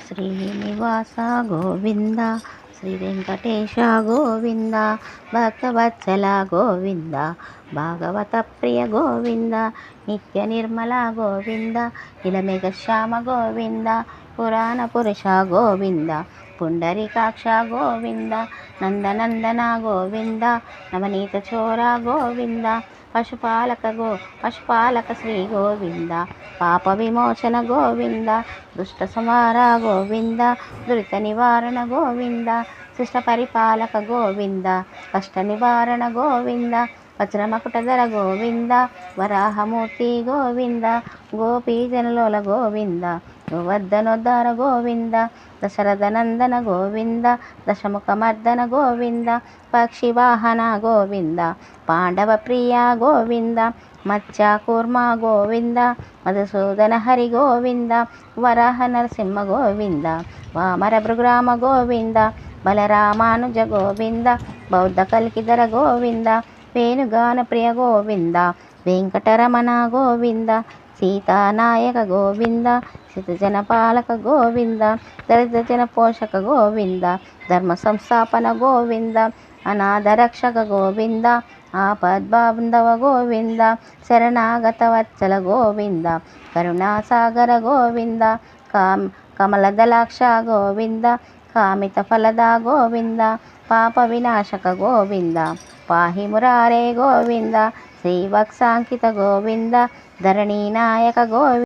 శ్రీనివాస గోవింద, శ్రీ వెంకటేశ గోవింద, భక్తవత్సల గోవింద, భాగవత ప్రియ గోవింద, నిత్య నిర్మల గోవింద, ఇలమేఘశ్యామ గోవింద, పురాణ పురుష గోవింద, పుండరీకాక్ష గోవింద, నందనందన గోవింద, నవనీత చోర గోవింద, పశుపాలక శ్రీ గోవింద, పాప విమోచన గోవింద, దుష్ట సంహార గోవింద, దురిత నివారణ గోవింద, శిష్ట పరిపాలక గోవింద, కష్ట నివారణ గోవింద, వజ్రమకుటధర గోవింద, వరాహమూర్తి గోవింద, గోపీజనలోల గోవింద, గోవర్ధనోద్ధార గోవింద, దశరథనందన గోవింద, దశముఖమర్దన గోవింద, పక్షివాహన గోవింద, పాండవ ప్రియ గోవింద, మత్స్య కూర్మ గోవింద, మధుసూదన హరి గోవింద, వరాహ నరసింహ గోవింద, వామర భృగ్రామ గోవింద, బలరామానుజ గోవింద, బౌద్ధ కల్కిధర గోవింద, వేణుగాన ప్రియ గోవింద, వెంకటరమణ గోవింద, సీతానాయక గోవింద, సితజన పాలక గోవింద, దళిత జన పోషక గోవింద, ధర్మ సంస్థాపన గోవింద, అనాథ రక్షక గోవింద, ఆపద్బాంధవ గోవింద, శరణాగత వత్సల గోవింద, కరుణాసాగర గోవింద, కమలదలాక్ష గోవింద, కామిత ఫలద గోవింద, పాప వినాశక గోవింద, పాహి మురారే గోవింద, శ్రీవత్సాంకిత గోవింద, ధరణీనాయక గోవింద.